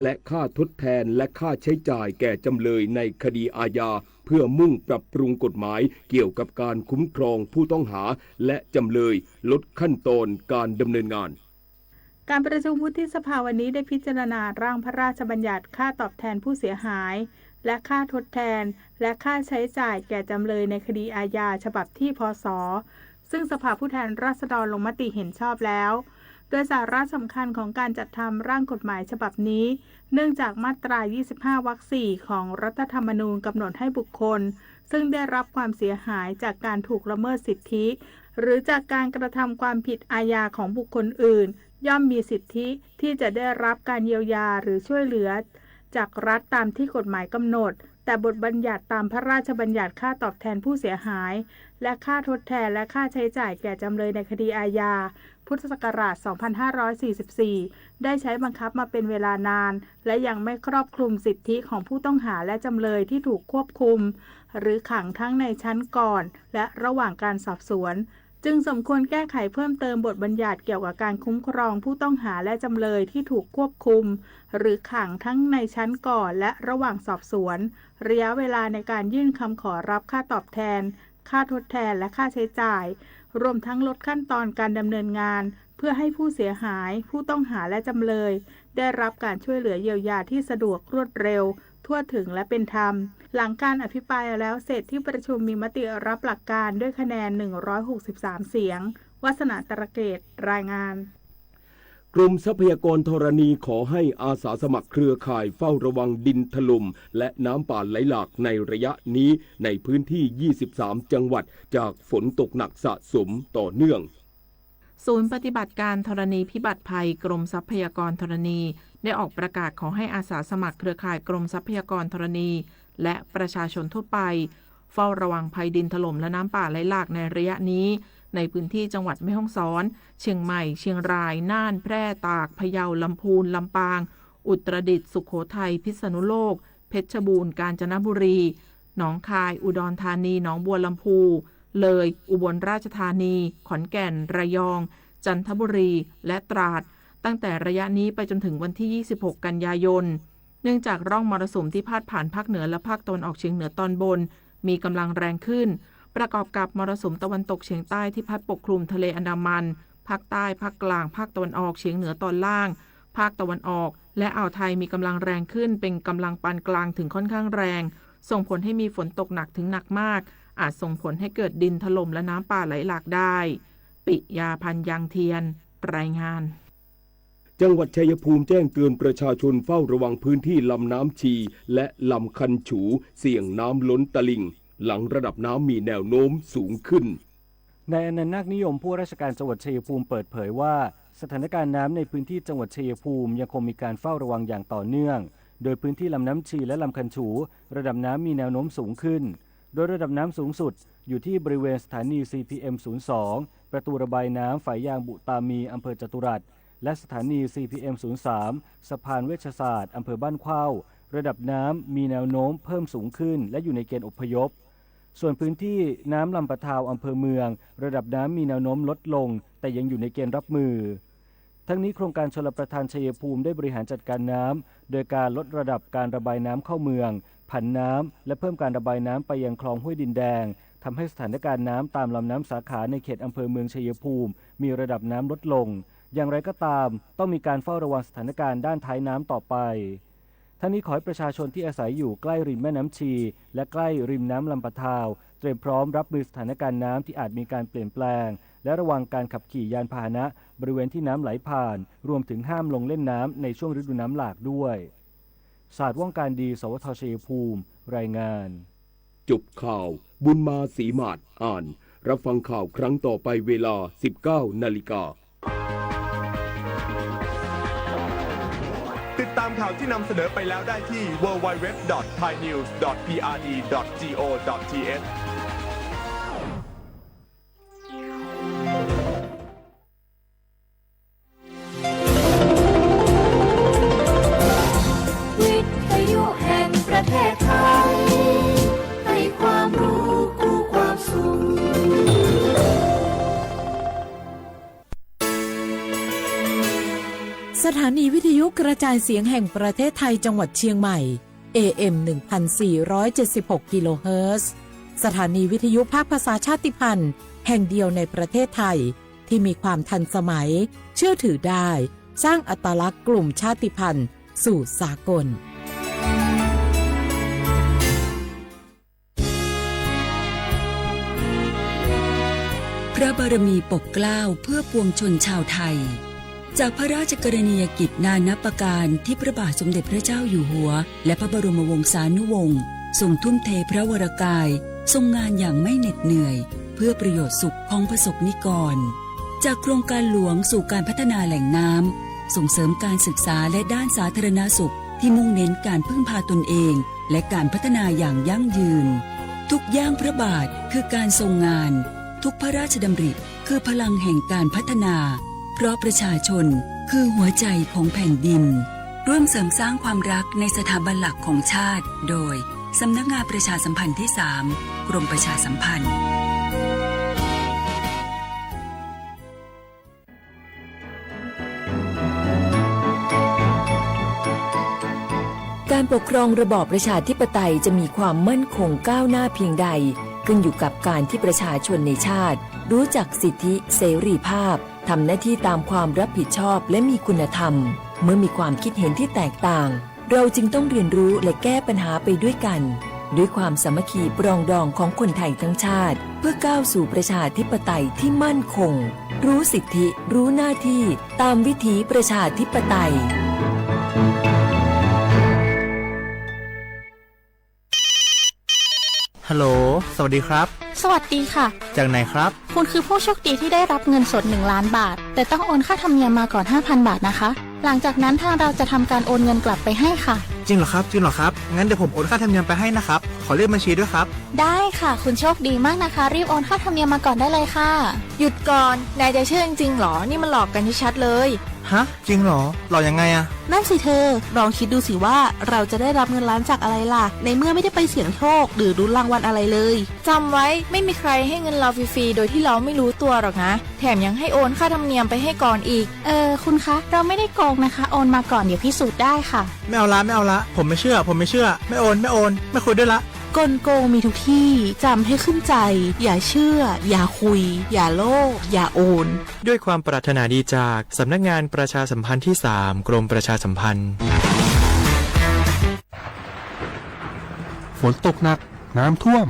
และค่าทดแทนและค่าใช้จ่ายแก่จำเลยในคดีอาญาเพื่อมุ่งปรับปรุงกฎหมายเกี่ยวกับการคุ้มครองผู้ต้องหาและจำเลยลดขั้นตอนการดำเนินงานการประชุมวุฒิสภาวันนี้ได้พิจารณาร่างพระราชบัญญัติค่าตอบแทนผู้เสียหายและค่าทดแทนและค่าใช้จ่ายแก่จำเลยในคดีอาญาฉบับที่พ.ศ.ซึ่งสภาผู้แทนราษฎรลงมติเห็นชอบแล้วโดยสาระสำคัญของการจัดทำร่างกฎหมายฉบับนี้เนื่องจากมาตรา 25 วรรค 4 ของรัฐธรรมนูญกำหนดให้บุคคลซึ่งได้รับความเสียหายจากการถูกละเมิดสิทธิหรือจากการกระทำความผิดอาญาของบุคคลอื่นย่อมมีสิทธิที่จะได้รับการเยียวยาหรือช่วยเหลือจากรัฐตามที่กฎหมายกำหนดแต่บทบัญญัติตามพระราชบัญญัติค่าตอบแทนผู้เสียหายและค่าทดแทนและค่าใช้จ่ายแก่จำเลยในคดีอาญาพุทธศักราช 2544 ได้ใช้บังคับมาเป็นเวลานานและยังไม่ครอบคลุมสิทธิของผู้ต้องหาและจำเลยที่ถูกควบคุมหรือขังทั้งในชั้นก่อนและระหว่างการสอบสวนจึงสมควรแก้ไขเพิ่มเติมบทบัญญัติเกี่ยวกับการคุ้มครองผู้ต้องหาและจำเลยที่ถูกควบคุมหรือขังทั้งในชั้นก่อนและระหว่างสอบสวนระยะเวลาในการยื่นคำขอรับค่าตอบแทนค่าทดแทนและค่าใช้จ่ายรวมทั้งลดขั้นตอนการดำเนินงานเพื่อให้ผู้เสียหายผู้ต้องหาและจำเลยได้รับการช่วยเหลือเยียวยาที่สะดวกรวดเร็วทั่วถึงและเป็นธรรมหลังการอภิปรายแล้วเสร็จที่ประชุมมีมติรับหลักการด้วยคะแนน163เสียงวาสนาตระเกตรายงานกรมทรัพยากรธรณีขอให้อาสาสมัครเครือข่ายเฝ้าระวังดินถล่มและน้ำป่าไหลหลากในระยะนี้ในพื้นที่23จังหวัดจากฝนตกหนักสะสมต่อเนื่องศูนย์ปฏิบัติการธรณีพิบัติภัยกรมทรัพยากรธรณีได้ออกประกาศขอให้อาสาสมัครเครือข่ายกรมทรัพยากรธรณีและประชาชนทั่วไปเฝ้าระวังภัยดินถล่มและน้ำป่าไหลหลากในระยะนี้ในพื้นที่จังหวัดแม่ฮ่องสอนเชียงใหม่เชียงรายน่านแพร่ตากพะเยาลำพูนลำปางอุตรดิตถ์สุโขทัยพิษณุโลกเพชรบูรณ์กาญจนบุรีหนองคายอุดรธานีหนองบัวลำพูเลยอุบลราชธานีขอนแก่นระยองจันทบุรีและตราดตั้งแต่ระยะนี้ไปจนถึงวันที่26กันยายนเนื่องจากร่องมรสุมที่พาดผ่านภาคเหนือและภาคตะวันออกเฉียงเหนือตอนบนมีกำลังแรงขึ้นประกอบกับมรสุมตะวันตกเฉียงใต้ที่พัดปกคลุมทะเลอันดามันภาคใต้ภาคกลางภาคตะวันออกเฉียงเหนือตอนล่างภาคตะวันออกและอ่าวไทยมีกำลังแรงขึ้นเป็นกำลังปานกลางถึงค่อนข้างแรงส่งผลให้มีฝนตกหนักถึงหนักมากอาจส่งผลให้เกิดดินถล่มและน้ำป่าไหลหลากได้ปิยาพันธ์ยางเทียนรายงานจังหวัดชัยภูมิแจ้งเตือนประชาชนเฝ้าระวังพื้นที่ลำน้ำชีและลำคันฉูเสี่ยงน้ำล้นตลิ่งหลังระดับน้ำมีแนวโน้มสูงขึ้นนายอนันต์นาคนิยมผู้ราชการจังหวัดชัยภูมิเปิดเผยว่าสถานการณ์น้ำในพื้นที่จังหวัดชัยภูมิยังคงมีการเฝ้าระวังอย่างต่อเนื่องโดยพื้นที่ลำน้ำชีและลำคันฉูระดับน้ำมีแนวโน้มสูงขึ้นโดยระดับน้ำสูงสุดอยู่ที่บริเวณสถานี CPM 02ประตูระบายน้ำฝายยางบุตามีอำเภอจตุรัสและสถานี CPM 03สะพานเวชศาสตร์อำเภอบ้านเข้าระดับน้ำมีแนวโน้มเพิ่มสูงขึ้นและอยู่ในเกณฑ์อพยพส่วนพื้นที่น้ำลำปะทาวอำเภอเมืองระดับน้ำมีแนวโน้มลดลงแต่ยังอยู่ในเกณฑ์รับมือทั้งนี้โครงการชลประทานชัยภูมิได้บริหารจัดการน้ำโดยการลดระดับการระบายน้ำเข้าเมืองผันน้ำและเพิ่มการระบายน้ำไปยังคลองห้วยดินแดงทำให้สถานการณ์น้ำตามลำน้ำสาขาในเขตอำเภอเมืองชัยภูมิมีระดับน้ำลดลงอย่างไรก็ตามต้องมีการเฝ้าระวังสถานการณ์ด้านท้ายน้ำต่อไปทั้งนี้ขอให้ประชาชนที่อาศัยอยู่ใกล้ริมแม่น้ำชีและใกล้ริมน้ำลำปะทาวเตรียมพร้อมรับมือสถานการณ์น้ำที่อาจมีการเปลี่ยนแปลงและระวังการขับขี่ยานพาหนะบริเวณที่น้ำไหลผ่านรวมถึงห้ามลงเล่นน้ำในช่วงฤดูน้ำหลากด้วยศาสตร์ว่องการดีสวทชัยภูมิรายงานจบข่าวบุญมาศรีมาศอ่านรับฟังข่าวครั้งต่อไปเวลา 19 นาฬิกาติดตามข่าวที่นำเสนอไปแล้วได้ที่ www.thainews.prd.go.thสถานีวิทยุ กระจายเสียงแห่งประเทศไทยจังหวัดเชียงใหม่ AM 1476 กิโลเฮิรตซ์สถานีวิทยุภาคภาษาชาติพันธุ์แห่งเดียวในประเทศไทยที่มีความทันสมัยเชื่อถือได้สร้างอัตลักษณ์กลุ่มชาติพันธุ์สู่สากลพระบารมีปกเกล้าเพื่อปวงชนชาวไทยจากพระราชกรณียกิจนานับประการที่พระบาทสมเด็จพระเจ้าอยู่หัวและพระบรมวงศานุวงศ์ทรงทุ่มเทพระวรกายทรงงานอย่างไม่เหน็ดเหนื่อยเพื่อประโยชน์สุขของประสบนิกรจากโครงการหลวงสู่การพัฒนาแหล่งน้ำส่งเสริมการศึกษาและด้านสาธารณสุขที่มุ่งเน้นการพึ่งพาตนเองและการพัฒนาอย่างยั่งยืนทุกย่างพระบาทคือการทรงงานทุกพระราชดำริคือพลังแห่งการพัฒนาเพราะประชาชนคือหัวใจของแผ่นดินร่วมเสริมสร้างความรักในสถาบันหลักของชาติโดยสำนักงานประชาสัมพันธ์ที่ 3 กรมประชาสัมพันธ์การปกครองระบอบประชาธิปไตยจะมีความมั่นคงก้าวหน้าเพียงใดขึ้นอยู่กับการที่ประชาชนในชาติรู้จักสิทธิเสรีภาพทำหน้าที่ตามความรับผิดชอบและมีคุณธรรมเมื่อมีความคิดเห็นที่แตกต่างเราจึงต้องเรียนรู้และแก้ปัญหาไปด้วยกันด้วยความสามัคคีปรองดองของคนไทยทั้งชาติเพื่อก้าวสู่ประชาธิปไตยที่มั่นคงรู้สิทธิรู้หน้าที่ตามวิถีประชาธิปไตยฮัลโหลสวัสดีครับสวัสดีค่ะจากไหนครับคุณคือผู้โชคดีที่ได้รับเงินสด1 ล้านบาทแต่ต้องโอนค่าธรรมเนียมมาก่อน 5,000 บาทนะคะหลังจากนั้นทางเราจะทำการโอนเงินกลับไปให้ค่ะจริงเหรอครับงั้นเดี๋ยวผมโอนค่าธรรมเนียมไปให้นะครับขอเลขบัญชีด้วยครับได้ค่ะคุณโชคดีมากนะคะรีบโอนค่าธรรมเนียมมาก่อนได้เลยค่ะหยุดก่อนนายจะเชื่อจริงๆหรอนี่มันหลอกกันชัดๆเลยฮะจริงเหรอหลอกยังไงอะนั่นสิเธอลองคิดดูสิว่าเราจะได้รับเงินล้านจากอะไรล่ะในเมื่อไม่ได้ไปเสี่ยงโชคหรือลุ้นรางวัลอะไรเลยจำไว้ไม่มีใครให้เงินเราฟรีๆโดยที่เราไม่รู้ตัวหรอกนะแถมยังให้โอนค่าธรรมเนียมไปให้ก่อนอีกคุณคะเราไม่ได้โกงนะคะโอนมาก่อนเดี๋ยวพิสูจน์ได้ค่ะไม่เอาละผมไม่เชื่อไม่โอนไม่คุยด้วยละกลโกงมีทุกที่จำให้ขึ้นใจอย่าเชื่ออย่าคุยอย่าโลภอย่าโอนด้วยความปรารถนาดีจากสำนักงานประชาสัมพันธ์ที่ 3 กรมประชาสัมพันธ์ฝนตกหนักน้ำท่วม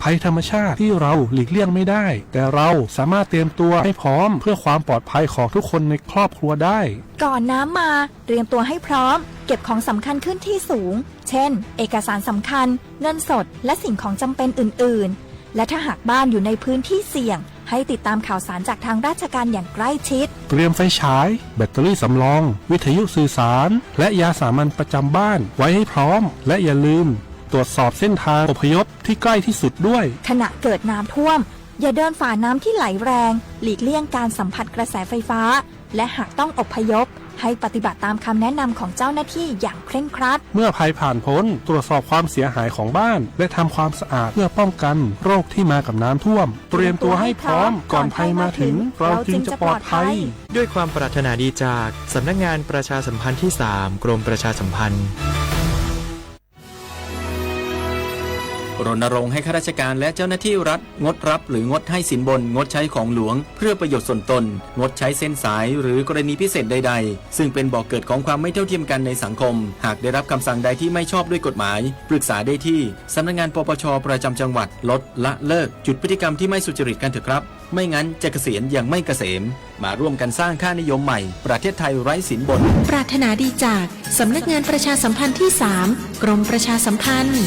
ภัยธรรมชาติที่เราหลีกเลี่ยงไม่ได้แต่เราสามารถเตรียมตัวให้พร้อมเพื่อความปลอดภัยของทุกคนในครอบครัวได้ก่อนน้ำมาเตรียมตัวให้พร้อมเก็บของสำคัญขึ้นที่สูงเช่นเอกสารสำคัญเงินสดและสิ่งของจำเป็นอื่นๆและถ้าหากบ้านอยู่ในพื้นที่เสี่ยงให้ติดตามข่าวสารจากทางราชการอย่างใกล้ชิดเตรียมไฟฉายแบตเตอรี่สำรองวิทยุสื่อสารและยาสามัญประจำบ้านไว้ให้พร้อมและอย่าลืมตรวจสอบเส้นทางอพยพที่ใกล้ที่สุดด้วยขณะเกิดน้ำท่วมอย่าเดินฝ่าน้ำที่ไหลแรงหลีกเลี่ยงการสัมผัสกระแสไฟฟ้าและหากต้องอพยพให้ปฏิบัติตามคำแนะนำของเจ้าหน้าที่อย่างเคร่งครัดเมื่อภัยผ่านพ้นตรวจสอบความเสียหายของบ้านและทำความสะอาดเพื่อป้องกันโรคที่มากับน้ำท่วมเตรียมตัวให้พร้อมก่อนภัยมาถึงเราจึงจะปลอดภัยด้วยความปรารถนาดีจากสำนักงานประชาสัมพันธ์ที่ 3 กรมประชาสัมพันธ์รณรงค์ให้ข้าราชการและเจ้าหน้าที่รัฐงดรับหรืองดให้สินบนงดใช้ของหลวงเพื่อประโยชน์ส่วนตนงดใช้เส้นสายหรือกรณีพิเศษใดๆซึ่งเป็นบ่อกเกิดของความไม่เท่าเทียมกันในสังคมหากได้รับคำสั่งใดที่ไม่ชอบด้วยกฎหมายปรึกษาได้ที่สำนักงานปปชประจำจังหวัดลดละเลิกจุดพฤติกรรมที่ไม่สุจริตกันเถอะครับไม่งั้นจะเกษียณอย่างไม่เกษมมาร่วมกันสร้างค่านิยมใหม่ประเทศไทยไร้สินบนปรารถนาดีจากสำนักงานประชาสัมพันธ์ที่ 3 กรมประชาสัมพันธ์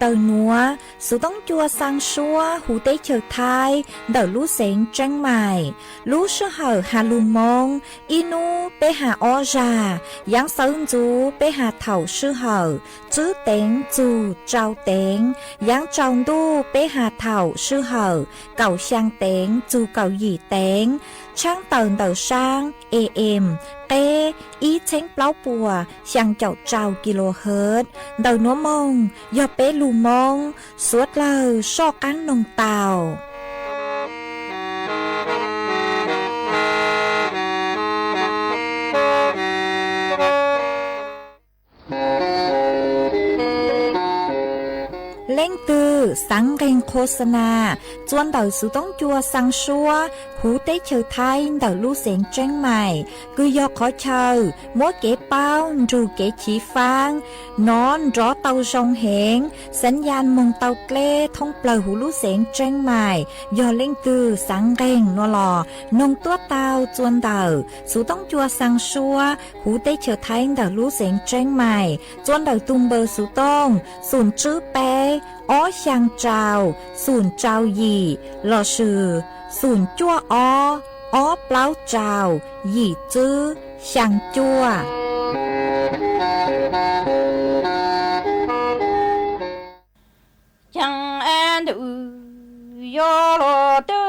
Đầu núa, sự tống chua sang xua, hủ tế chờ thai, đầu lũ xén trăng mài, lũ sư hở hà lù mông, inu bê hà o ra, giáng sơn chú bê hà thảo sư hở, chứ tén chú trao tén, giáng tròng đu bê hà thảo sư hở, cầu sang tén chú cầu dì tén, trang tờn đầu sang, AM kế ý chánh plau bùa sang chậu trào kHz đầu núa mông do bé lù mông suốt lờ so cán nông tàuเล่งตือสังเกงโฆษณาจวนเดาสุต้องจัวสังชัวหูเต้เชอไทยเดาลู่เสียงเจ้งใหม่คือยอขอเชอมัวเก๋เป้าจูเก๋ฉีฟางนอนรอเตาจงเหงสัญญาณมงเตาเกล้ท่องเปล่าหูลู่เสียงเจ้งใหม่ยอเล่งตือสังเกงนัวหลอนงตัวเตาจวนเดาสุต้องจัวสังชัวหูเต้เชอไทยเดาลู่เสียงเจ้งใหม่จวนเดาตุ้มเบอร์สุต้องศูนย์จื้อเป้อ้อช่างเจ้าศูนย์เจ้าหยี่หล่อชื่อศูนย์จั่วอ้อเปล่าเจ้าหยี่จื้อช่างจั่วจังอันดูยอโลดู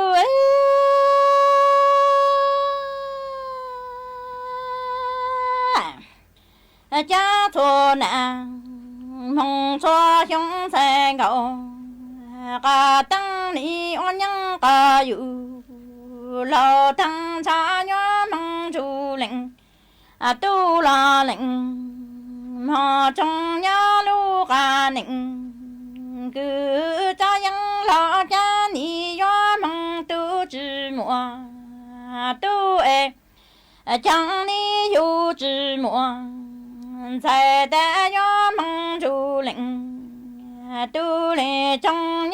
จ้าทัวนางมองชัวชงแสงเก่ากาตั้งนี้อ่อนยังกาอยู่เราทั้งชาญมังจูเล่งตูลาเล่งมาจงยาลูกาหนึ่งคือจะยังเราจะนี่ยมังตูจือมัวตูจังนี้อยู่จือมัว在的呀梦住林，都来中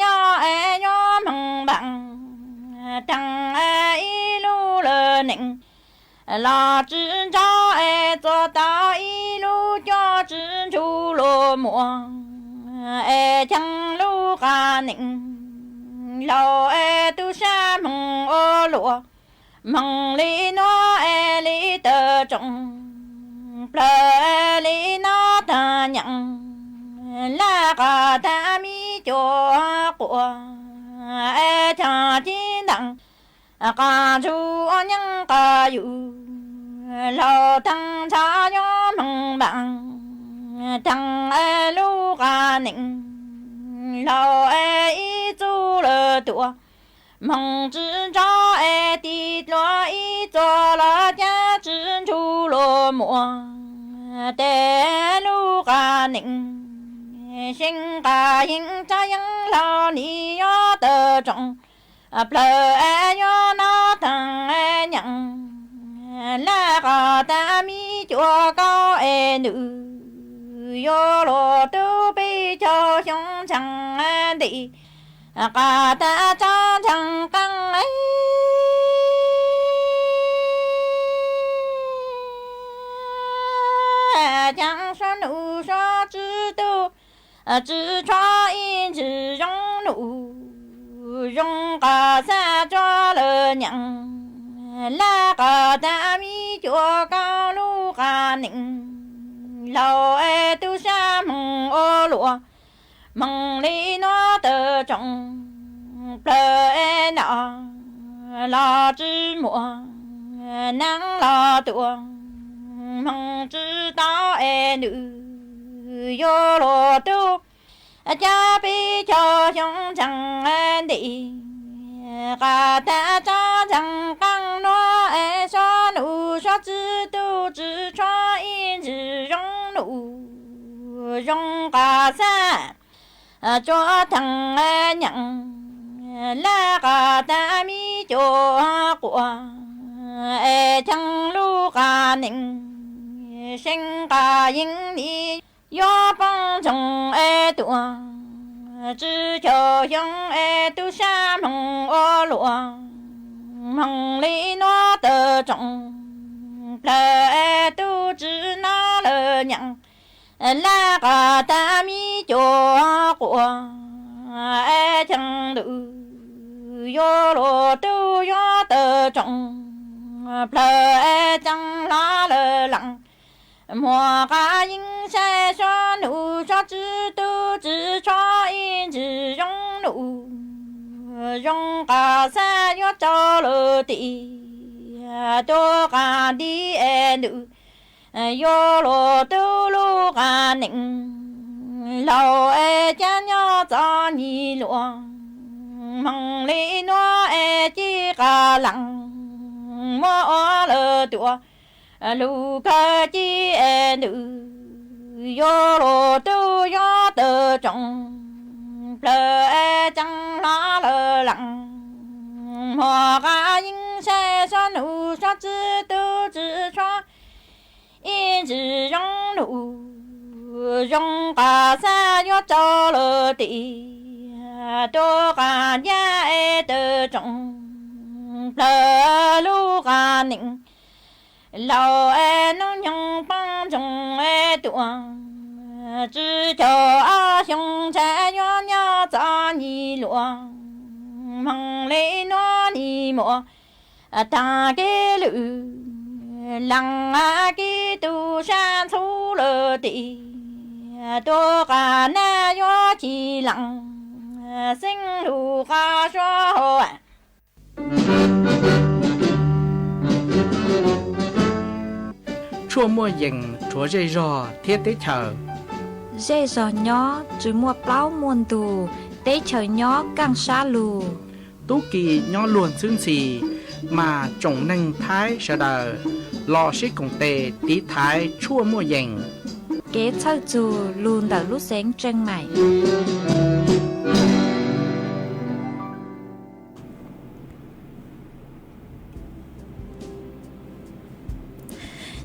呀哎呀梦棒，当哎一路了宁，拉枝扎哎做到一路家枝出落寞，哎江路干宁，老哎都是梦哦落，梦里那哎里的中。Plơ lý nó ta nhận là cả ta mi cho của e cha chi đặng cả chú nhân cả yu lâu thăng cha yo mong bằng thăng e lu cả nịnh lâu e y chú lơ tua mong chỉ cho e ti lo y cho la cha chỉ chú lo mua tế lu ca nịnh sinh ca hình cha yang lao ni yo tờ trọng plơ e yo na thằng e nhận la ca ta mi chua cao e nữ yo lo tu bi cho chúng chẳng e đi ca ta cha chẳng căng ấy chẳng sao nụ sao chứ tu chứ cho in chứ rong nụ rong cả xa cho lỡ nhận la cả ta mi chua cao lu cả nịnh lâu e tu sa mong ô lụa mong lý nó tờ trọng plơ e nọ lo chứ mùa nắng lo tuồng mong chứ tao e nữ vô lô tu cha bi cho chúng chẳng en đi cả ta cha chẳng căng nó e so nụ so chứ tu chứ cho in chứ rong nụ rong cả xa cho thằng nhận là cả ta mi cho của thằng lu cả nịnh sinh cả những đi do băng chồng tua chứ cho giống tu sa mong ô lụa mong lý nó tờ trọng là tu chứ nó lờ nhận là cả ta mi cho của chẳng đủ vô lô tu do tờ trọng là chẳng lá lờ lặng mùa cá những xe cho nụ cho chứ tu chứ cho in chứ rong nụ rong cả xe do cho lờ tị tô cả đi nữ yo lo tô lu cả nịnh lâu cha nhỏ cho nhị luồng mong lý nó chỉ cả lặng mò lơ tua lu cả chi nữ yo lo tô yo tơ trong lơ chẳng lá lơ lặng hoa cả những xe xoan nụ xoa chữ tư chữ xoa yên chữ rong nụ rong cả xa yo cho lơ tị tô cả nhà tơ trọng lơ lu cả nịnh lâu nó nhung băng trong tuồng chữ cho xiong cha yo nhỏ cho nhị luồng mong lễ nó đi mùa ta cái lự lăng cái tu san thu lơ tị tô cả na yo chỉ lặng sinh lu ca cho hồ chua mua dừng chúa dây rò thiết tế chờ dây giò nhỏ chỉ mua plau muôn tù tế chờ nhỏ càng xa lù tú kỳ nhỏ luồn xương xì mà trồng nâng thái sợ đờ lò xích cùng tề tí thái chua mua dừng kế thơ dù lùn đỡ lúc sáng chân mày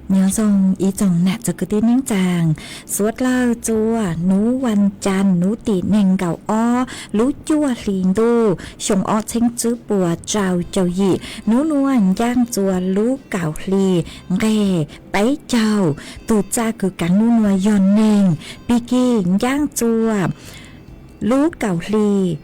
nhớ dòng ý dòng nạ cho cứ tin những chàng suốt lâu chua núวันจันทร์nú tỉ nền gạo o lú chua liền đu sông o thanh chữ bùa trào chầu dị nú nuông giang chua lú gạo lì nghe bấy chầu tụ cha cứ cắn nú nuông giòn nền biki giang chua lú gạo lì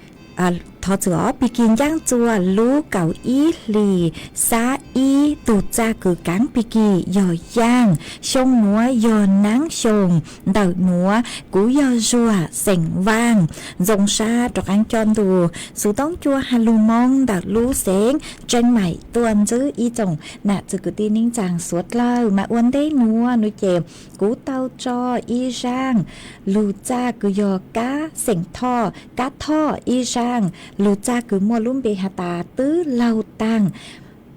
thọ chữa bị kiến giang chua lú cậu ý lì xá ý tụt ra cử cán bị kỳ giò giang sông núa giò nắng sông đậu núa cú giò rùa sành vang dòng xa trọc ăn tròn đù sú tống chua hà lù mong đậu lú xén trên mày tuần chứ ý chồng nạ chứ cứ tin ninh chàng suốt lâu mà uốn đấy núa núi chèm cú tao cho y giang lù cha cứ giò cá sành thọ cá thọ y giang lù cha cứ mua luôn bề hà tà tứ lâu tăng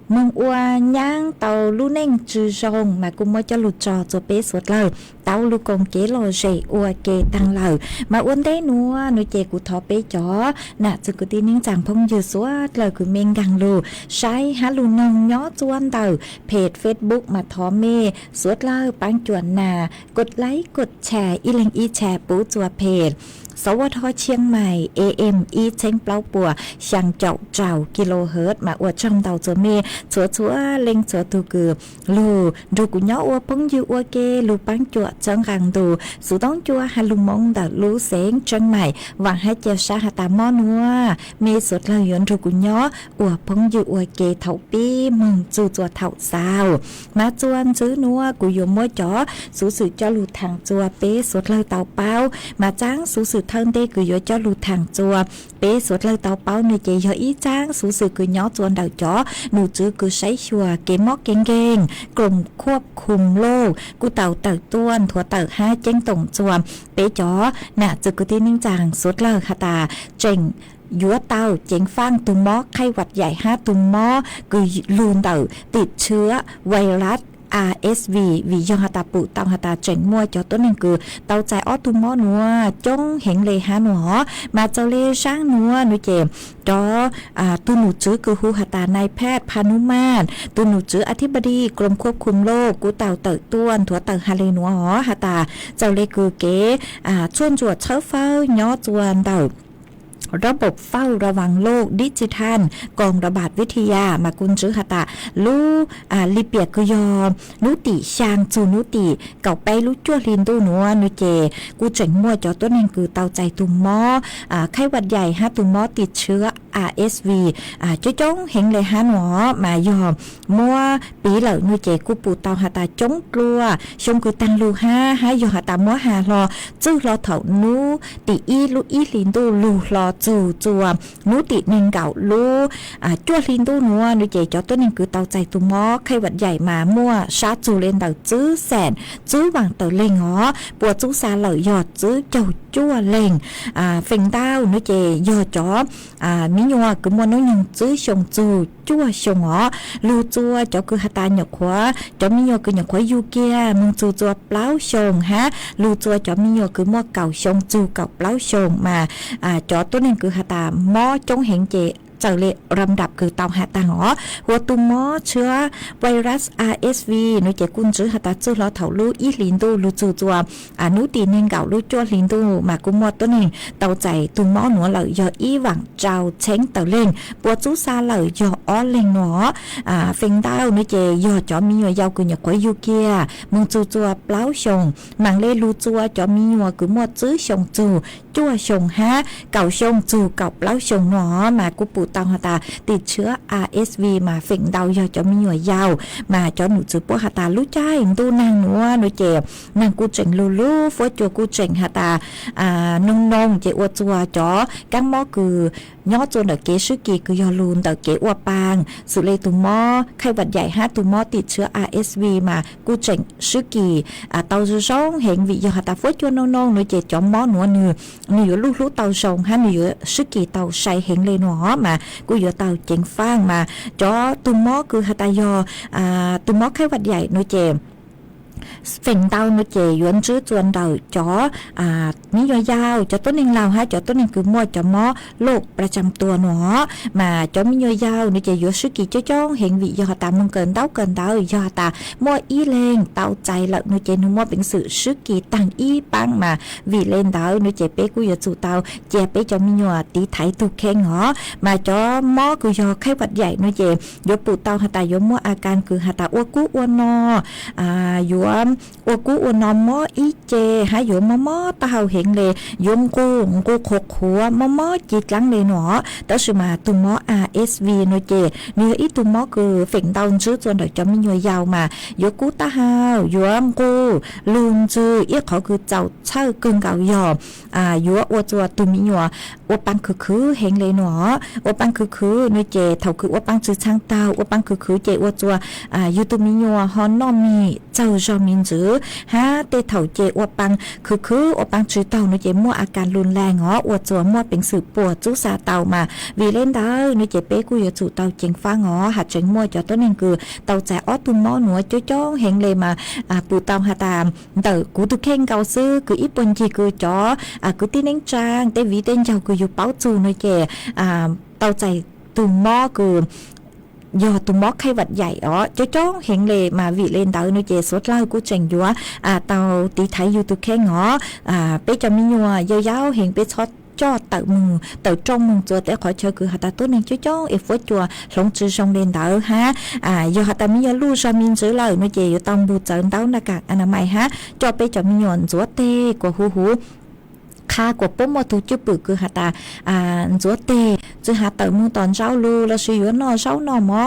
mong ua nhang tàu lu neng chư rong mà cũng mua cho lù trò cho bé suốt lâu tàu lu còn kế lò rể ua kê tăng lâu mà uốn đấy núa nuôi chè của thọ bé chó nè chứ cứ tin những chàng phong dừa suốt lời cứ men găng lù sai há lù nong nhó chuan tàu page Facebook mà thọ mê suốt lâu bán chuẩn nàกดไลค์กดแชร์อีเล็งอีแชร์ปูจัวเพจสวทเชียงใหม่ AM อีเช้งเปล่าปัวช่างเจ้าเจ้ากิโลเฮิรตซ์มาอวดช่องเตาจัวเมชัวชัวเล็งชัวตูกือลูดูกุญยออวพงยูอวเกลูปังจัวจังกังดูสุต้องจัวฮัลลุมงดัดลูเสงเชียงใหม่หวังให้เจ้าชาหาตามอนัวมีสุดเลยยนดูกุญยออวพงยูอวเกเถาปีมึงจูจัวเถาสาวมาจวนซื้อนัวกุยมัวจ๋อสูสือเจ้าลูทางจัวเป๊สุดเลยเตาเป้ามาจ้างสูสือthân tê cứ yo cho lù thằng chùa bé suốt lời tàu bao nơi chị yo ý trang số sự cứ nhỏ chuồn đầu chó nụ chữ cứ sấy chùa kế móc keng keng gồmควบคุมโลกกูเต่าเต่าต้วนถั่วเต่าห้าเจ้งตงจวมเป๊จ๋อน่ะจึกกูที่นิ่งจางสุดเลยค่ะตาเจ๋งยัวเต่าเจ๋งฟางตุ่มมอไข้หวัดใหญ่5ตุ่มมอคือลูนเต่าติดเชื้อไวรัสRSV vì do hạt bụi tàu hạt chỉnh mua cho tốt nên cứ tàu chạy ót tung mó nua trong hiện lệ hà nua mà cho lê sáng nua nuôi chèm đó tu nụ chữ cứ hu hạt naiแพทย์พานุมานtu nụ chữอธิบดีกรมควบคุมโรคกูเต่าเต่าต้วนถั่วเต่าฮาเลนัวหอหาตาเจ้าเลคือเก๋ชวนจวดเช้าเฝ้าย้อจวนเต่าระบบเฝ้าระวังโรคดิจิทัลกองระบาดวิทยามากุนจื้อหาตาลูลิเปียกยอนุติชางจูนุติเก่าไปลูจั่วลินตู้นัวนุเจกูเจ๋งมั่วจอต้นนั่นคือเตาใจตุ่มหม้อไข้หวัดใหญ่5ตุ่มหม้อติดเชื้อRSV จ้องเห็นเลยฮะหนอมายอมมั่วปีเหล่านุเจกูปูเตาหาตาจ้องกลัวชงคือตังลูห้ายอหาตามั่วหารอจื้อรอเถานูติอีลูอีลินตู้ลูรอ chủ chùa nú tị nên gạo lú chua linh tu núa nuôi chế cho tôi nên cứ tàu chạy tù mó khai vật dạy mà mua sát chủ lên tàu chữ sẹn chữ vàng tàu lên ngó bùa chú xa lợi giọt chữ chầu chua lên phình tao nuôi chế giọt chó mí nhua cứ mua nó nhận chữ sông chù chua sông ngó lưu chua cho cứ hạt ta nhọc khóa cho mí nhua cứ nhọc khóa du kia mừng chù chua pláu sông ha lưu chua cho mí nhua cứ mua cầu sông chù cầu pláu sông mà cho tôi nên cứ hạt ta mó trong hiện chế trở lại rầm đậpคือเตาหาตาหอหัวตุมอเชื้อไวรัส RSV นุเจกุนจื้อหาตาจื้อเราเถาลู่อีลินดูลู่จูจัวนุตีเนงเก่าลู่จัวลินดูมากุมอตัวนึงเตาใจตุมอหนัวเหล่ายออีหวังเจ้าเช้งเตาเล่งปัวจูซาเหล่ายออ้อเล่งหนอเฟงดาวนุเจยอจอมียาวกุญยควายยูเกียมึงจูจัวเปล่าชงมังเล่ลู่จัวจอมียัวกุมอจื้อชงจูจัวชงฮะเก่าชงจูเก่าเปล่าชงหนอมากุปูตาหาตาติดเชื้อ RSV มาฝิ่งเดายอจะมีหน่วยยาวมาจอหนูจือปัวหาตาลู่ใจตูนางหนัวหนูเจ็บนางกูเจ๋งลู่ฟัวจัวกูเจ๋งหาตานงเจอวจัวจอกังมอคือย่อจนเดเกชื่อกีคือยอลูนเดเกอวปางสุเลตุมอไข้หวัดใหญ่5ตุมอติดเชื้อ RSV มากูเจ๋งชื่อกีเตาจะซ่องเห็นวิยอหาตาฟัวจัวนงหนูเจ็บจอมมอหนัวเนื้ออยู่ลู่เตาส่งฮะหนูชื่อกีเตาใส่เห็นเลยหนัวมากูอยู่เตาเจ๋งฟางมาจอตุมอคือหาตายอตุมอไข้หวัดใหญ่หนูเจ็บฝิ่งเตาหนูเจยวนจื้อจวนเดาจอนี่ยาวๆจะต้นหนึ่งเราฮะจะต้นหนึ่งคือมั่วจะมอโรคประจำตัวหนอมาจะมียาวหนูเจยวนซึกิจ้องเห็นวิยอตามึงเกินเดายอตามั่วอีเลงเตาใจละหนูเจนุ่มมั่วเป็นสื่อซึกิต่างอีปังมาวิเลนเดาหนูเจเป้กูยจู่เตาเจเป้จะมียอตีไถตุกแข้งหอมาจอมอคือยอไข้หวัดใหญ่หนูเจยปูเตาหาตายมั่วอาการคือหาตาอ้วกูอ้วนนออกูอนอมออีเจหายมมอตาเฮาเห็นเลยยมกูขกหัวมอจีกลังเลยหนอแต่สมาตุมอ RSV โนเจเนื้ออีตุมอคือฝิ่งดาวจื้อจนเดี๋ยวจะมีหน่วยยาวมายกูตาเฮายมกูลุงจื้ออีเขาคือเจ้าเช่าเกินเก่ายอยัวอวจัวตุมีหนัวอวปังคือเห็นเลยหนออวปังคือโนเจเท่าคืออวปังจื้อช่างเตาอวปังคือเจอวจัวยูตุมีหนัวฮอนนอมีเจ้าจอมินจื้อฮะเตเถาเจอวปังคืออวปังจื้อเตาโนเจมั่วอาการรุนแรงหออวจัวมั่วเป็นสืบปวดจุซาเตามาวีเล่นเตาโนเจเป้กูอยู่จู่เตาเจงฟ้าหอหัดเจงมั่วจอต้นนึงคือเตาแจออตุมอหนัวจ้องเห็นเลยมาปูเตาหาตามเตอกูตุเข่งเกาซื้อคืออีปนจีคือจอคือตีเน่งจางเตวีเต้นเจ้าคืออยู่เป้าจูโนเจเตาใจตุมอคือยอตุมอไข้หวัดใหญ่จ้องเห็นเลยมาวิเลนเตาโนเจสวดเล่ากูเจงยัวเตาตีไทยอยู่ตุเข่งหอเป้จะมียัวยาวเห็นเป้ช็อตcho tự mừng tự trong mừng chùa để khỏi chơi cứ hạt ta tốt nên chú cho if với chùa sống chữ sông lên đỡ ha giờ hạt ta mi giờ lu sa min chữ lời nó chỉ tông bù chấn đau na cả anh mày ha cho bé cho mi nhọn chúa tê của húค่ากว่าปุ๊บมาถูกจุดปึกคือหาตาจัวเตจะหาเต๋อมือตอนเช้าลูแล้วสิวนอเช้านอมอ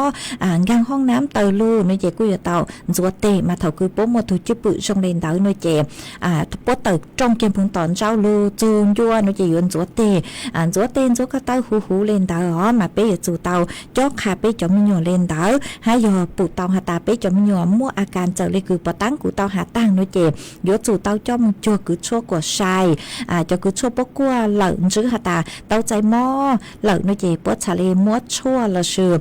กางห้องน้ำเต๋อลูในเจกูอยู่เต๋อจัวเตมาเถาคือปุ๊บมาถูกจุดปึกช่องเลนเต๋อในเจปุ๊บเต๋อจงเกมพึงตอนเช้าลูจูนยัวในเจยวนจัวเตจัวเตจัวก็เต๋อหูเลนเต๋อมาเป๊ะจู่เต๋อจ่อขาเป๊ะจะมีหยวนเลนเต๋อหายอปูเต๋อหาตาเป๊ะจะมีหยวนมั่วอาการเจอเลยคือปะตั้งกูเต๋อหาตั้งในเจยวนจู่เต๋อจ่อมึงจัวคือชั่วกว่าชายจะคือชั่วปกกัวเหลิงจื้อหาตาเตาใจหม้อเหลิงในเจปวดชาเลมัวชั่วละชื่อ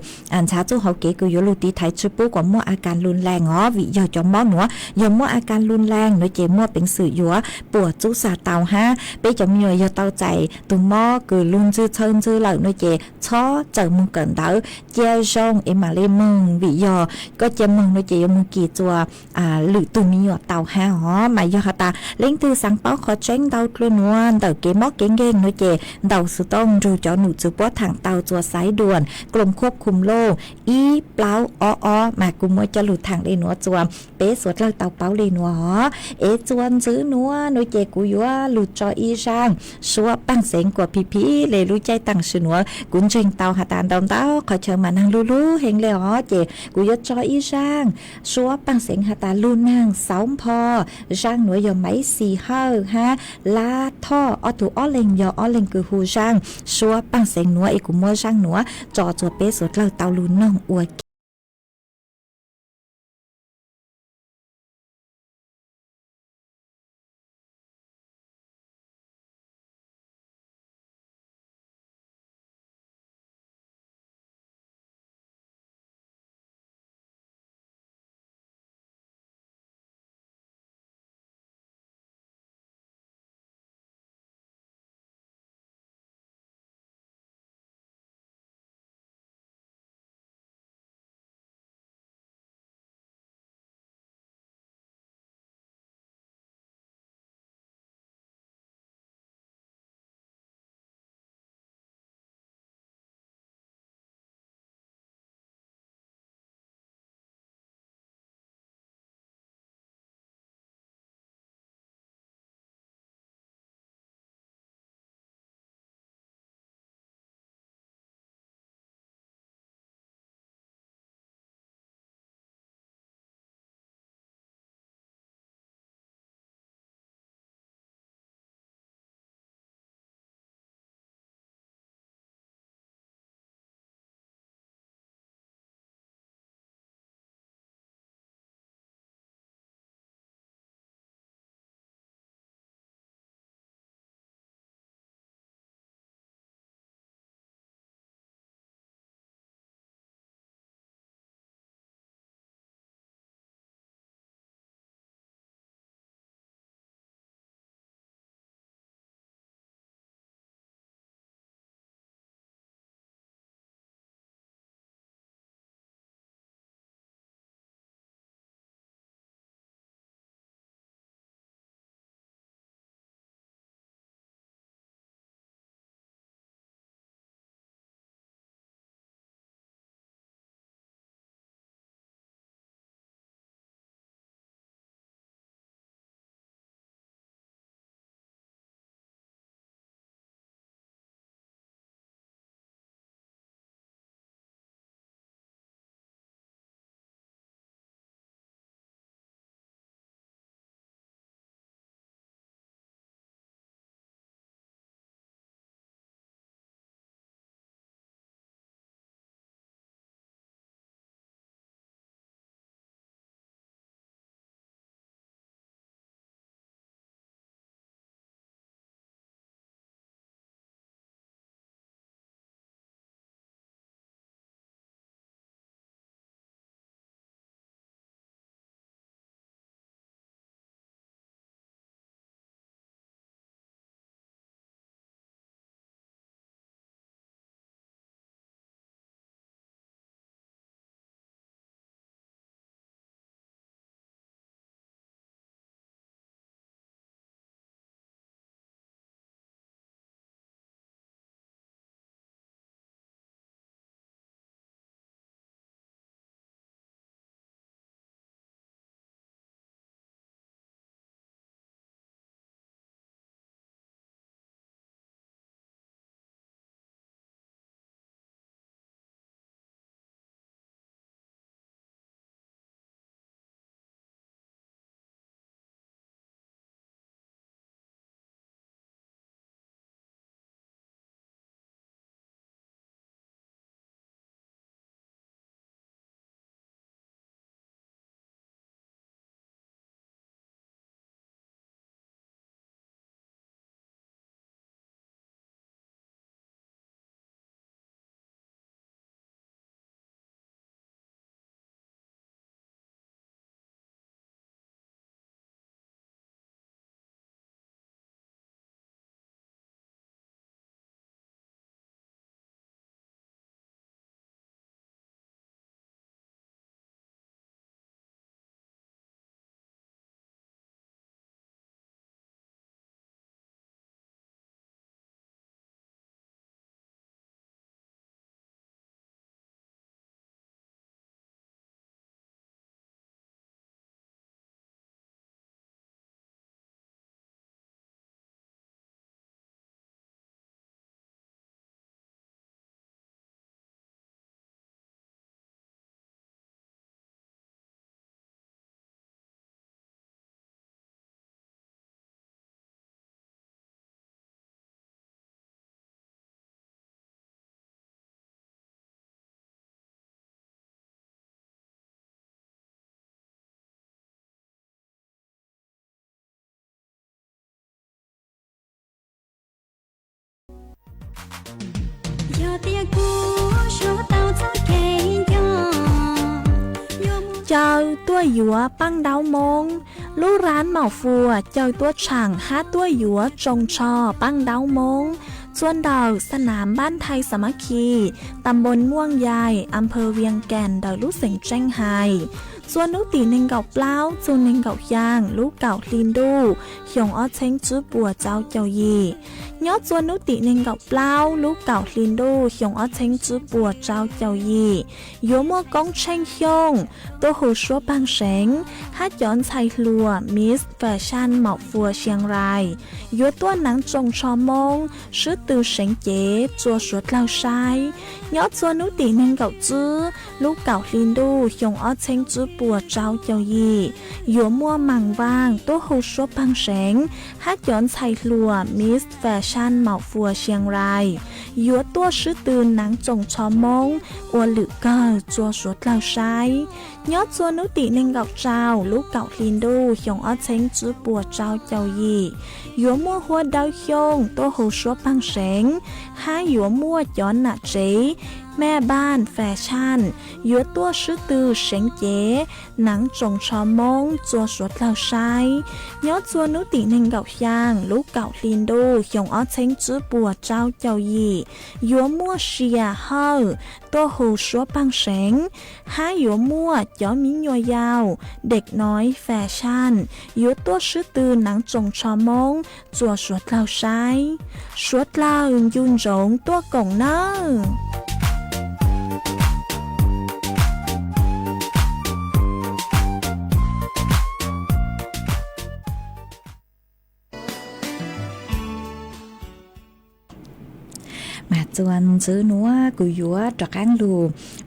ชาจูเขาเก๋กูอยู่ลูตีไทยจื้อปุ๊กว่ามัวอาการรุนแรงวิยอจอมหม้อหนัวยอมมัวอาการรุนแรงในเจมัวเป็นสื่อยัวปวดจู้สาเตาฮะไปจะมียอเตาใจตุ่มหม้อคือรุนจื้อเชิญจื้อเหลิงในเจช้อเจอมึงเกินเตาเจ้าชงเอ็มาเลมึงวิยอก็เจ้ามึงในเจมึงกี่ตัวหรือตุ่มมียอเตาฮะหมายยอหาตาเล่งตือสังเป้าขอเจ้งเตาตัวนัวเตาเก๋มอกเก่งๆน้อยเจเดาสุต้องรูจอหนูจูป้อถังเตาจัวสายด่วนกรมควบคุมโลกอีเปล่ามากุมวยจะหลุดถังเลยหนัวจวมเป๊สวดเลิกเตาเป้าเลยหนัวจวนซื้อหนัวน้อยเจกูยัวหลุดจออีช่างชัวปังเสียงกว่าพีเลยรู้ใจตั้งชื่อหนัวกุนเจงเตาหาตานดอมเตาขอเชิญมานั่งลู่เฮงเลยเจกูยัวจออีช่างชัวปังเสียงหาตาลู่นั่งสาวพอช่างหนัวยอมไม้สีห้าฮะลาท ข้ออตุอ้อเลงยออ้อเลงคือฮูช่างชัวปังเสงหนัวเอกุมัวช่างหนัวจอจัวเป๊ะสดเราเตาลุนน้องอวย เจ้าตัวหยัวปังดาวมงลู่ร้านเหมาฟัวเจ้าตัวช่างหาตัวหยัวจงชอปังดาวมงส่วนดาวสนามบ้านไทยสามัคคีตำบลม่วงยายอำเภอเวียงแก่นดาวลูกเสงแจ้งไฮส่วนนุตีหนึ่งเก่าเปล่าส่วนหนึ่งเก่าย่างลูกเก่าลินดูหยงอ้อเช้งจื้อปัวเจ้าเจ้ายียอดส่วนนุตีหนึ่งเก่าเปล่าลูกเก่าลินดูหยงอ้อเช้งจื้อปัวเจ้าเจ้ายียัวมัวกงเช้งหยงตัวหูชัวบางเสงฮัดย้อนชายลัวมิสแฟชั่นเหมาฟัวเชียงรายยัวตัวหนังจงชอมงชื่อตือเสงเก๋จัวสวดเล่าชายยอดส่วนนุตีหนึ่งเก่าจื้อลูกเก่าลินดูหยงอ้อเช้งจื้อปัวเจ้าเจ้ายีหยัวมัวมังว่างตัวหูชัวบางเสงฮัดย้อนชายลัวมิสแฟชั่นเหมาฟัวเชียงรายยัวตัวชื่อตือหนังจงชอมงอวหรือเกอจัวสวดเล่าชายยอดส่วนนุตีหนึ่งเก่าเจ้าลูกเก่าลินดูหยงอ้อเช้งจื้อปัวเจ้าเจ้ายีหยัวมัวหัวดาวหยงตัวหูชัวบางเสงห้าหยัวมัวย้อนหน้าเจแม่บ้านแฟชั่นยัวตัวชื่อตือเสงเก๋หนังจงชอมงจัวสวดเล่าชายยอดส่วนนุตีหนึ่งเก่าย่างลูกเก่าลินดูหยงอ้อเช้งจื้อปัวเจ้าเจ้ายียัวมัวเชียเฮอตัวหูชัวปังเสงห้าหยัวมัวย้อนมิญัวยาวเด็กน้อยแฟชั่นยัวตัวชื่อตือหนังจงชอมงจัวสวดเล่าชายสวดเล่ายุ่นจงตัวกงเนอมาจวนซื้อนัวกุยัวตะกังลู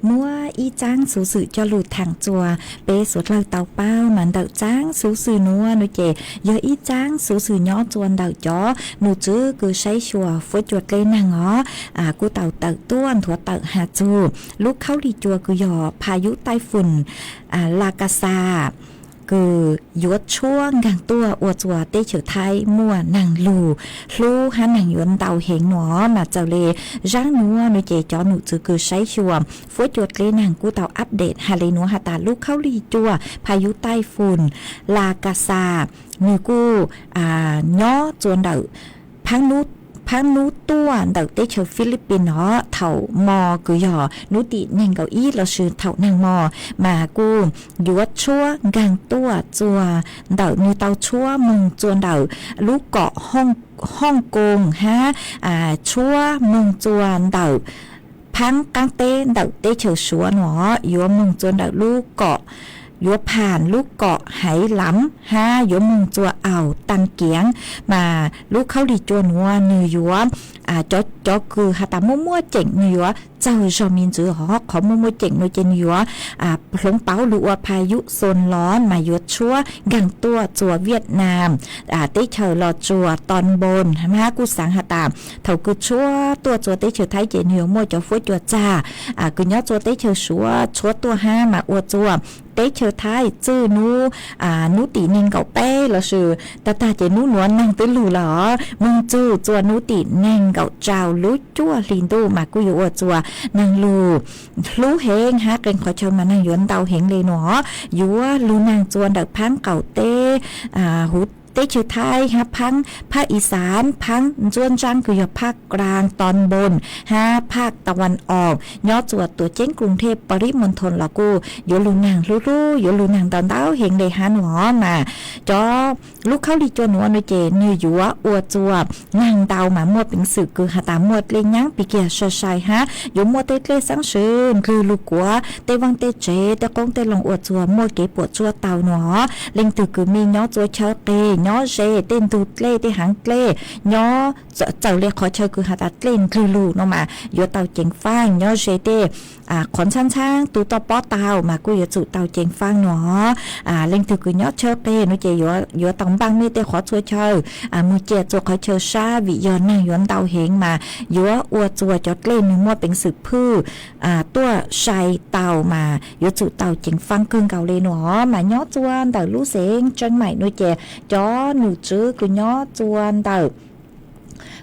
มัวอีจ้างสูสื่อจะหลุดทางจัวเปสวดเราเตาเป้าเหมือนเดาจ้างสูสื่อนัวนุเจเยอะอีจ้างสูสื่อย่อจวนเดาจ้อหนูจื้อคือใช้ชัวฟุ้จวดเลยนางอ๋อกูเต่าเต่าต้วนถั่วเต่าหาจูลูกเข้าดีจัวกุยอพายุไต้ฝุ่นลากาซาคือยดช่วงกลางตัวอวดจัวเตเฉอไทยมั่วนังลูหันหนังยวนเตาเหงหนอมาเจ้าเลร่างนัวนุเจจอหนูจือคือใช้ชัวฟุ้จวดเลยนางกูเต่าอัปเดตฮาเลนัวฮาตาลูกเข้าลีจัวพายุไต้ฝุ่นลากาซามือกูย่อจวนเดาพังนูตัวเดาเตเชอฟิลิปปินส์เนาะเถ่ามอกุยอนุติเน่งเกาอี้เราชื่อเถ่านางมอมากูยวดชั่วกลางตัวจัวเดามีเตาชั่วมึงจวนเดาลูกเกาะฮ่องกงฮะชั่วมึงจวนเดาพังกลางเต้เดาเตเชอชัวเนาะยัวมึงจวนเดาลูกเกาะยัวผ่านลูกเกาะไหหล้ำห้ายัวมุงจัวอ่าวตันเกียงมาลูกเข้าดีจัวนัวเนื้อยัวจอคือหาตามั่วเจ๋งเนื้อเจ้าจอมินจือหอขอมั่วเจ๋งเนื้อเจนัวพลงเป้าหรือว่าพายุโซนร้อนมายัวชั่วกังตัวจัวเวียดนามเตเชอรอจัวตอนบนฮะกูสังหาตามเท่าคือชั่วตัวจัวเตเชอไทยเจเนื้อมั่วจะฟุ้ยจัวจ้าคือย้อจัวเตเชอชัวตัวห้ามาอวดจัวเตเชอไทยจื้อนูตีนิงเก่าเป้ละชื่อตาเจนูนวลนางตื้อหลูหรอมึงจื้อจัวนูตีนางเก่าเจ้าลุจั่วลินดูมากูอยู่จัวนางลูเฮงฮะเกรงขอเชิญมานางยวนเตาเฮงเลยเนาะยัวลูนางจวนดักพังเก่าเต้หุดเตชื่อไทยฮะพังภาคอีสานพังจวนจังคือภาคกลางตอนบนฮะภาคตะวันออกย่อจวดตัวเจ้งกรุงเทพปริมณฑลละกูอยู่ลูนางลู่อยู่ลูนางตอนเต้าเฮงเลยฮะหนอมาจอลูกเข้าดีจวนหัวในเจนือยัวอวดจวบนางเตาหมาหมดเป็นสื่อคือหาตามหมดเลยยังปีเกียร์ชัยฮะอยู่หมดเตะสังเชิญคือลูกกัวเตวังเตเจเตกงเตลงอวดจวบหมดเก็บปวดจวบเตาหนอเล็งตือคือมีย่อจวบเชเตย่อเจเต้นตูเล่ที่หางเล่ย่อเจ้าเรียกขอเชิญคือหาตาเล่นคือลูเนาะมาโยเตาเจงฟ้างย่อเจเต้ขอนช่างตูตอป้อเตามากูอย่าจุเตาเจงฟ้างเนาะเล่งถือคือย่อเชิญเต้นุเจยัวตองบังมีเตขอช่วยเชิญมูเจจขอเชิญชาวิยอนนางย้อนเตาเหงมายัวอวดจัวจอดเล่นนึงมั่วเป็นสืบพื้ตัวชายเตามายัวจุเตาเจงฟ้างกึ่งเก่าเลยเนาะมาย่อจวนเตาลู่เสงจังใหม่นุเจจอหนูจื้อคือย่อจวนเตา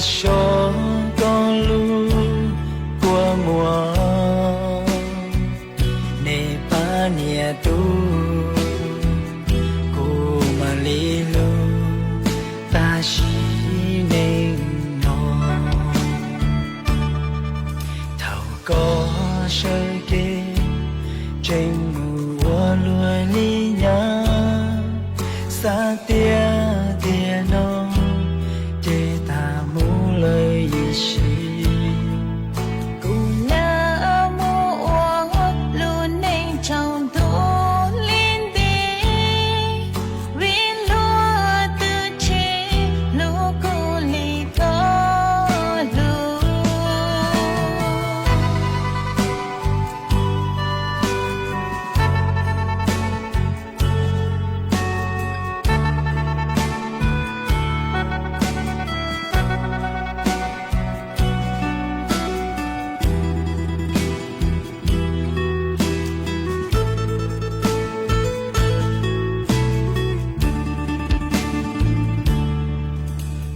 cho con lu của mùa nè pa nia tu cô mà li lu ta chỉ nên nó thầu có sợi kê trên mùa lúa li nhá xa tia tia nó chê ta mu lời gì cùng nỡ mua luôn nên trong thu liên đi vì lúa từ chế lúa cô lì có lúa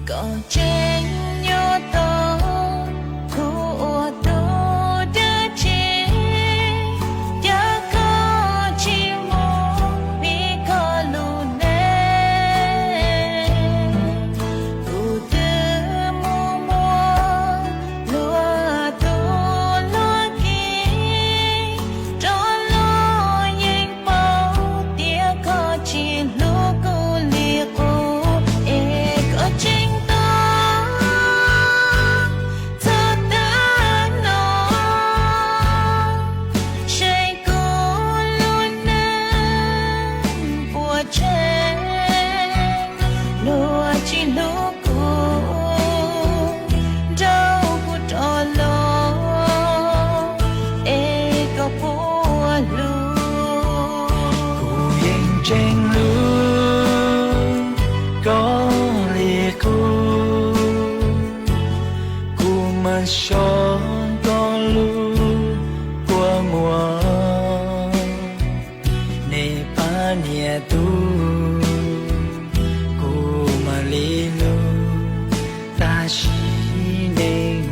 có trên nhớ tố khu tố đưa chế giá có chi mô vì có lù nê cụ tư mô mô lúa tố lúa kì cho lúa yên bao tía có chi lúa cô lìa cô ê có chính trên lúa có lìa cô mà cho con lúa của mùa nè pa nia tu cô mà li lu ta chỉ nên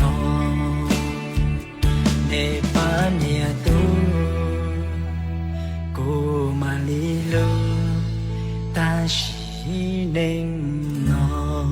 nó nè pa nia tu cô mà li lu ta chỉ nên nó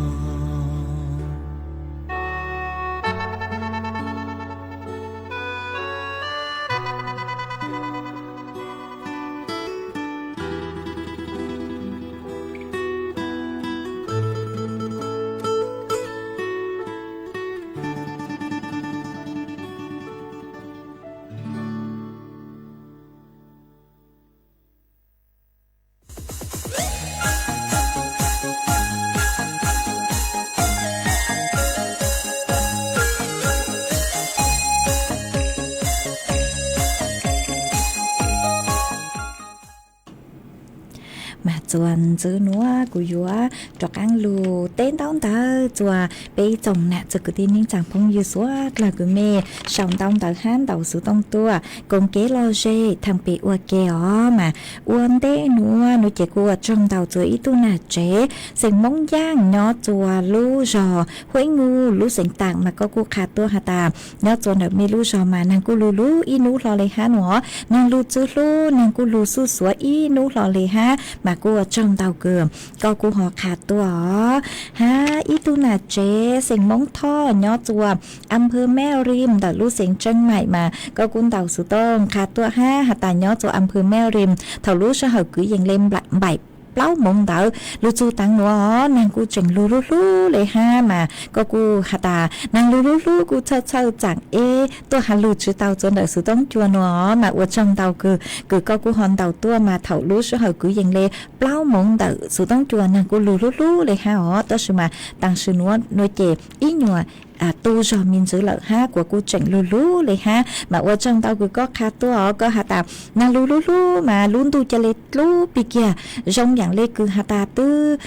mà chuan chữ núa của dúa cho ăn lù tên tao ta chùa bây chồng nè cho cái tin những chẳng phong như số là cái mẹ sòng tông tao hán tàu số tông tua cùng kế lo dê thằng bị ua kẹo mà uốn té núa nó chỉ của trong tàu chữ ít tu nà chế sành móng giang nó chùa lú giò huế ngu lú sành tạng mà có cô khát tua hà tà nó chùa được mi lú giò mà nàng cô lú lú y nú lo lấy há nó nàng lú chữ lú nàng cô lú su sủa y nú lo lấy há mà cô trong tàu cửa có cô họ khát tua ha ít tu nà chế sành móng tho nó chùa âm hơ mẹ rim tàu lú sành chân mày mà có cuốn tàu số tông khát tua ha hà tà nó chùa âm hơ mẹ rim thầu lú sẽ hợp cứ dành lên bảy lâu mong đợi lu chu tăng nữa nàng cô chỉnh lu lấy ha mà có cô hà tà nàng lu cô chơi chẳng ê tôi hà lu chữ tàu cho đợi sự tống chua nữa mà ở trong tàu cứ có cô hòn tàu tua mà thầu lu sẽ hợp cứ dành lên lâu mong đợi sự tống chua nàng cô lu lấy ha đó sự mà tăng sự nữa nói chè ý nhua tu rồi mình giữ lợi ha của cô chỉnh lú lúเลยha mà ở trong tao cứ có khá tua có hạt tạp na lú lú lú mà luôn tu cho lấy lú bị kia trong dạng lấy cứ hạt tạp tư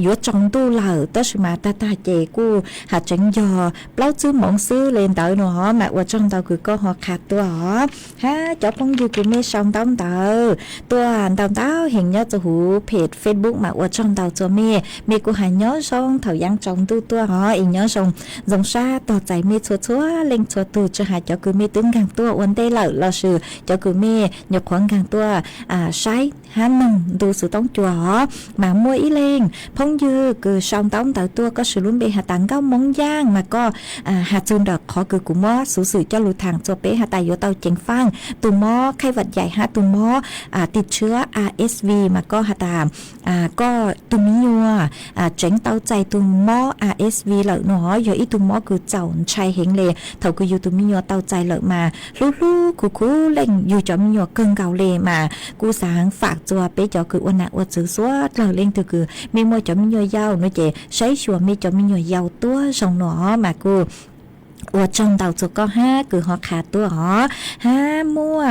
giữa trong tu lợ tới mà ta chè cô hạt chỉnh giò bao chứ mỏng xứ lên tới nó mà ở trong tao cứ có họ khá tua ha cho phong du cứ mê xong tao tua tao hiện nhớ cho hữu page Facebook mà ở trong tao cho mê cô hay nhớ xong thời gian trong tu tua họ ý nhớ xong dòng xa tỏ chạy mê chúa lên chúa tu cho hai cho cứ mê tướng càng tua ổn tê lợi lo sự cho cứ mê nhập khoản càng tua sai há nông tu sự tống chùa mà mua ý lên phong dư cứ xong tống tạo tua có sự luôn bị hạ tặng cao món giang mà có hạ chun đợt khó cứ cũng mó sự cho lụt thẳng cho bé hạ tài vô tàu chèn phang tù mó khai vật dạy hạ tù mó tiệt chứa RSV mà có hạ tà có tù mí nhua tránh tàu chạy tù mó RSV lợi nó giờ ít tù mó cứ chậu chạy hiện lề thầu cứ dù tù mí nhua tàu chạy lợi mà lú cú lên dù cho mí nhua cơn gạo lề mà cú sáng phạt cho bé cho cứ ôn nặng ôn chữ số lời lên từ cứ mê môi cho mí nhua dao nó chè sấy chùa mê cho mí nhua dao tua xong nó mà cô ở trong tàu cho có ha cứ họ khá tua họ ha mua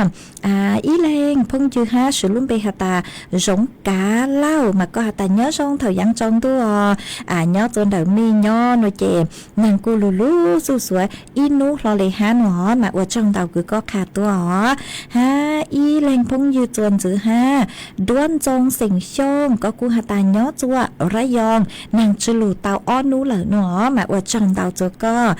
ý lên phong chư ha sự luôn bị ta giống cá lau mà có ta nhớ xong thời gian trong tua nhớ trong đời mi nhớ nó chè nàng cô lú su sủa inu lo lì ha nó mà ở trong tàu cứ có khá tua họ ha ý lên phong chư chuẩn chữ ha đoan trong sinh xong có cô ta nhớ chua ra yong nàng chư lù tàu on nú lợ nó mà ở trong tàu cho có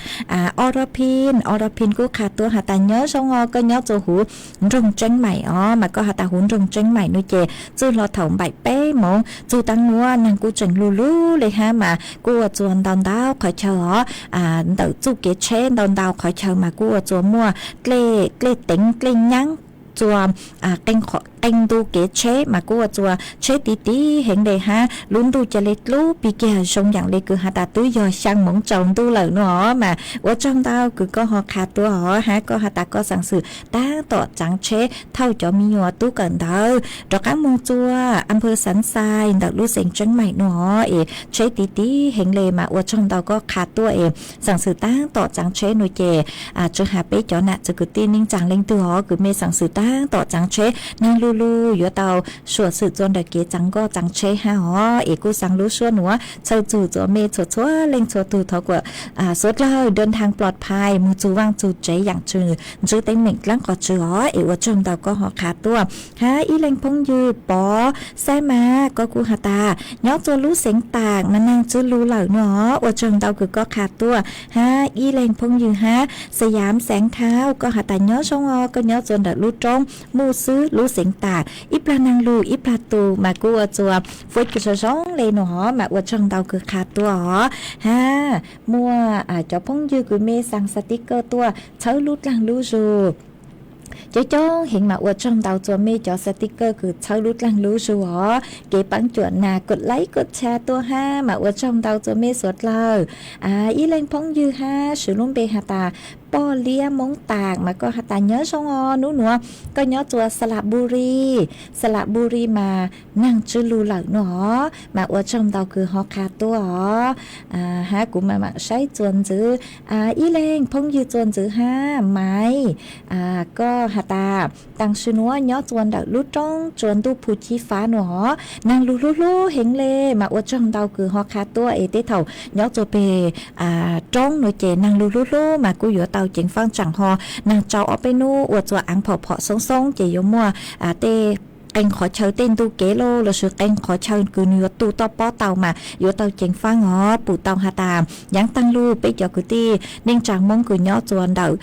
Orapin của khá tua hạ ta nhớ xong có nhớ cho hủ rung tranh mày mà có hạ ta hủ rung tranh mày nuôi chè chú lo thổng bạch bé mong chú tăng mua nàng cô chừng lú lúเลยha mà cô chuồn đòn đào khỏi chờ đợi chú kế chế đòn đào khỏi chờ mà cô chuồn mua lê tính lê nhắn chùa anh tu kế chế mà cô chùa chế tí hiện đề ha luôn tu cho lấy lú bị kia xong dạng lấy cứ hạ ta tứ giờ sang mỏng chồng tu lợi nữa mà ở trong tao cứ có họ khá tua họ ha có hạ ta có sản sự ta tỏ trắng chế thâu cho mi nhua tu cần thơ rồi các mông chùa âm phơ sẵn sai đặt lú sinh chân mày nữa chế tí hiện lề mà ở trong tao có khá tua sản sự ta tỏ trắng chế nuôi chè cho hạ bé cho nạt cho cứ tin ninh chẳng lên từ họ cứ mê sản sự ta tỏ trắng chế năng lu giữa tàu sửa sự cho đại kế trắng có trắng chế ha họ cô sáng lú xua nữa châu chủ cho mê chúa lên chúa từ thọ của số lời đơn hàngปลอดภัยมือจูว่างจูchếอย่างจื้อเต็มหมิ่งลังก็จื้อว่าจมตาก็หอขาตัวฮะอีเล่งพงยืปอแซ่มาก็กูหาตาย้อตัวรู้เสียงต่างมันนั่งจื้อรู้เหล่าเนาะว่าจมตาคือก็ขาตัวฮะอีเล่งพงยืฮะสยามแสงเท้าก็หาตาย้อช่องก็ย้อจนดัดรู้จงมูซื้อรู้เสียงต่างอีปลานางลูอีปลาตูมากูจัวฟุตกระช้องเลยเนาะมาว่าจมตาคือขาตัวฮะมัวcho phong dư cứ mê sang sticker tua cháu lút lăng lú dù cho hiện mà ở trong tàu cho mê cho sticker cứ cháu lút lăng lú dù cái bắn chuẩn nà cột lấy cột cha tua ha mà ở trong tàu cho mê suốt lờ ý lên phong dư ha sử luôn bê hà ta po lia mong tàng mà có ta nhớ xong nữa có nhớ chùa Sala Buri mà năng chữ lưu lợi nữa mà ở trong tàu cứ họ khá tua ha cũng mà say chuồn chữ ý lên phong dư chuồn chữ ha máy có ta tăng sư nữa nhớ chuồn đạo lú trong chuồn tu phù chi phá nữa năng lú hiện lê mà ở trong tàu cứ họ khá tua tế thầu nhớ chùa bề trong nội chè năng lú mà cô giữa tàu chính phang chẳng ho nàng cháu ở bên nu ở chỗ ăn phở sống chỉ giống mua tê anh khỏi chơi tên tu kế lô là sự anh khỏi chơi cứ nhiều tu to bó tàu mà giữa tàu chính phang ngó bù tàu hà tà dáng tăng lu bây giờ cứ ti nên chẳng mong cứ nhớ chuồn đậu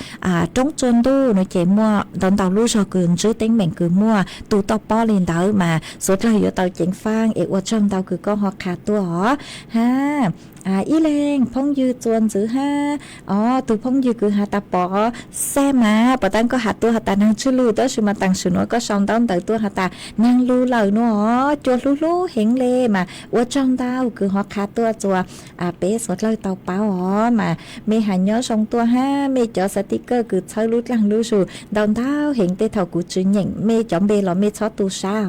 trống chuồn tu nó chỉ mua đón tàu lu rồi cứ giữ tính mình cứ mua tu to bó lên đậu mà số là giữa tàu chính phang ở trong tàu cứ có họ khá tu ha ý lên phong dư chuồn chữ ha từ phong dư cứ hạ ta bỏ xe mà bà tăng có hạ tu hạ ta năng chữ lưu tới sự mà tăng sự nói có xong tao tới tu hạ ta năng lưu lời nữa chua lú hiện lê mà ở trong tao cứ họ khá tu chùa bé sốt lời tao báo mà mê hà nhớ xong tu ha mê cho sticker cứ chơi lú lăng lú rồi đòn tao hiện tê thầu của chữ nhận mê chọn bê là mê cho tu sa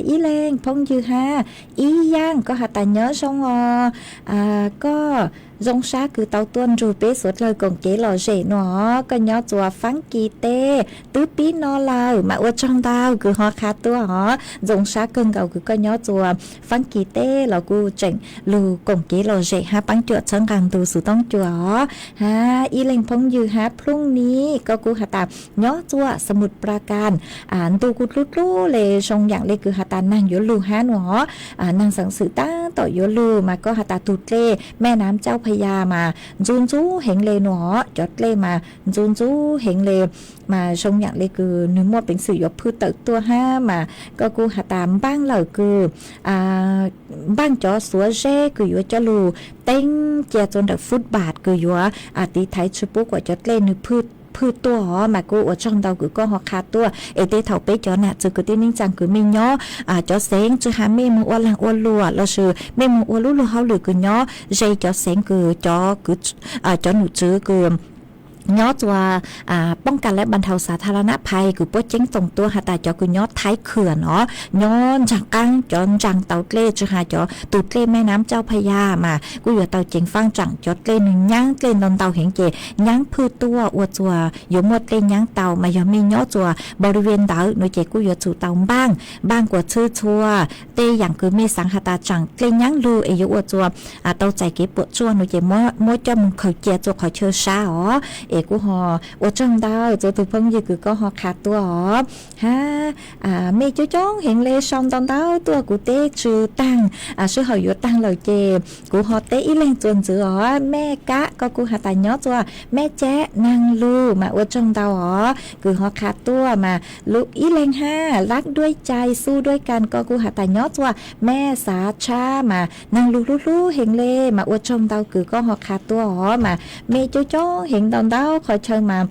ý lên phong dư ha ý giang có hạ ta nhớ xong có dòng xa cứ tàu tuần rồi bế suốt lời còn kế lò rể nó có nhỏ chùa phán kỳ tê tứ bí nó lao mà ở trong đào cứ họ khá tua họ dòng xa cưng gạo cứ có nhỏ chùa phán kỳ tê là cô chỉnh lù còn kế lò rể ha bắn chuột chân càng từ sự tông chùa ha y lên phong dư ha plung ní có cô hạ tạp nhỏ chùaสมุทรปราการตูกุดลู่เลยทรงอย่างเลยคือหาตานางโยลูฮะหนอนางสังสือตั้งต่อโยลูมาก็หาตาตุดเล่แม่น้ำเจ้าพญามาจูนจูเห็งเลยหนอจดเล่มาจูนจูเห็งเลยมาทรงอย่างเลยคือนึกว่าเป็นสื่อยกพืชเติบตัวห้ามาก็กูหาตามบ้างเหล่าคือบ้างจอสัวเร่คืออยู่จลูเต้งเจียจนแบบฟุตบาทคืออยู่ตีไทยชุบปุ๊กว่าจดเล่นึกพืชตัวmà cô ở trong đầu cứ có họ khá tua để tê thầu bé cho nè chứ cứ tê ninh chẳng cứ mình nhó cho sáng chứ hả mê mua làng ô lùa là sự mê mua ô lùa hao lửa cứ nhó dây cho sáng cứ cho cứ cho nụ chứ cứย้อตัวป้องกันและบรรเทาสาธารณภัยคือป้อเจ้งตรงตัวหาตาจอคือย้อท้ายเขื่อนเนาะย้อนจากกังจอนจังเตาเล่จะหาจอตูเล่แม่น้ำเจ้าพญามากูอยู่เตาเจ้งฟังจังจอดเล่หนึ่งยั้งเล่นนนเตาเห็นเจยั้งพืชตัวอวดจัวอยู่หมดเล่นยั้งเตามาย้อมีย้อจัวบริเวณดาวหน่วยเจกูอยู่จู่เตาบ้างกว่าชื่อชัวเตอย่างคือเมสังหาตาจังเล่นยั้งลูเอยุอวดจัวเตาใจเก็บปวดจัวหน่วยเจมัวจมึงเขาเจียจัวเขาเชื่อช้าอ๋อกูหอtrong đau cho từ phân gì cứ có họ khát tua họ ha mẹ chú chón hiện lê xong tông đau tua của té trừ tăng sư họ vô tăng lời chè của họ té ý lên tuần giữa họ mẹ cá có của họ tài nhót tua mẹ trẻ năng lu mà ở trong đau họ cứ họ khát tua mà lu ý lên ha lát đuôi chai su đuôi can có của họ tài nhót tua mẹ xả cha mà năng lu hiện lê mà ở trong đau cứ có họ khát tua họ mà mẹ chú chón hiện tông đau khỏi chơi mà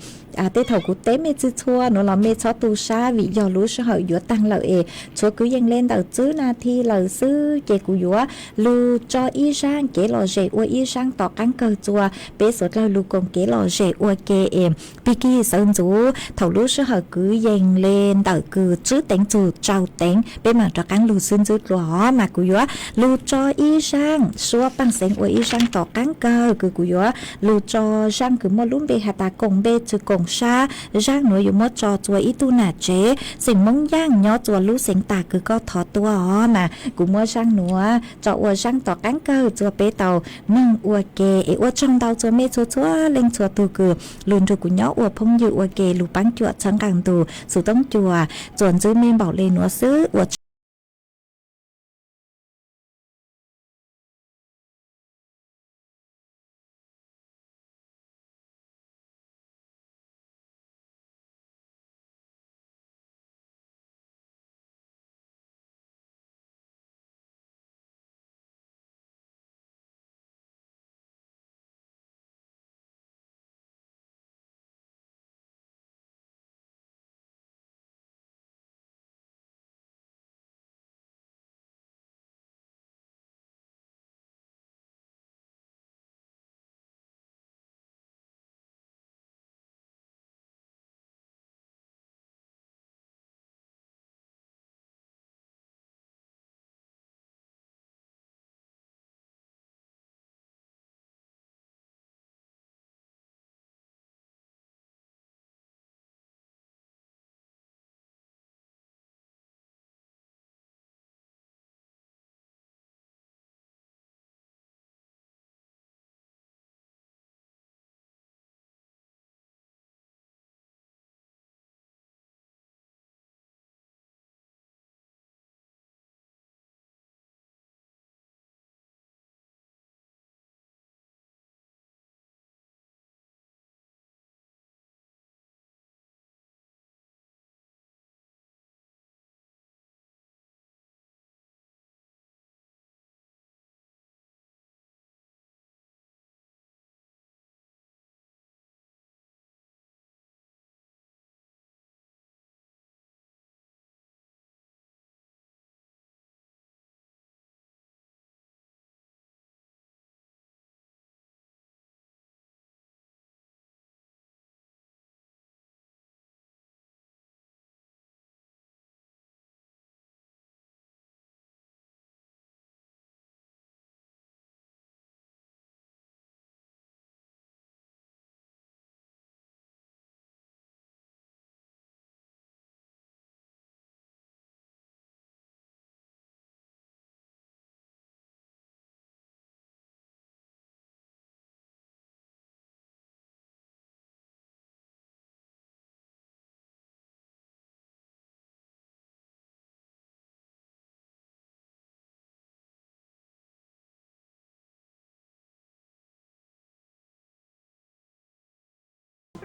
tế thầu của tế mê chư chua nó là mê cho tu sa vì do lú sẽ hậu dũa tăng lợi chúa cứ dâng lên đầu chứ na thi lời sư chê của dũa lù cho y sang kế lò rể ua y sang tỏ cắn cơ chua bế sốt lao lù cùng kế lò rể ua kê piki sơn chú thầu lú sẽ hậu cứ dâng lên đầu cứ chứ đánh chú trao đánh bế mà cho cắn lù xương chứ rõ mà của dũa lù cho y sang xua bằng sáng ua y sang tỏ cắn cơ cứ của dũa lù cho sang cứ mô lún bê hà ta cùng bê chứ cùng xa rang nội dùng mất cho chùa ít tu nà chế sinh mong giang nhỏ chùa lú sinh tà cứ có thọ tua mà cũng mua rang nữa cho ua rang tỏ cán cơ chùa bế tàu nâng ua kê ua trong tàu chùa mê chùa lên chùa tu cử luôn rồi của nhỏ ua phong dự ua kê lù bắn chùa chẳng càng tù sự tông chùa chuẩn dưới men bảo lên nữa xứ ua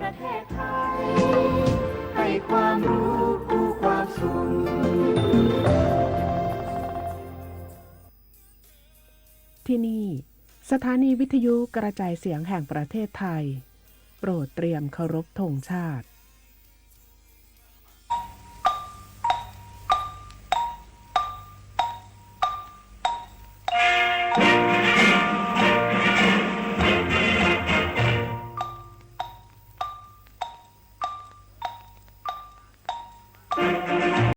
ประเทศไทยให้ความรู้คู่ความสุข ที่นี่สถานีวิทยุกระจายเสียงแห่งประเทศไทยโปรดเตรียมเคารพธงชาติ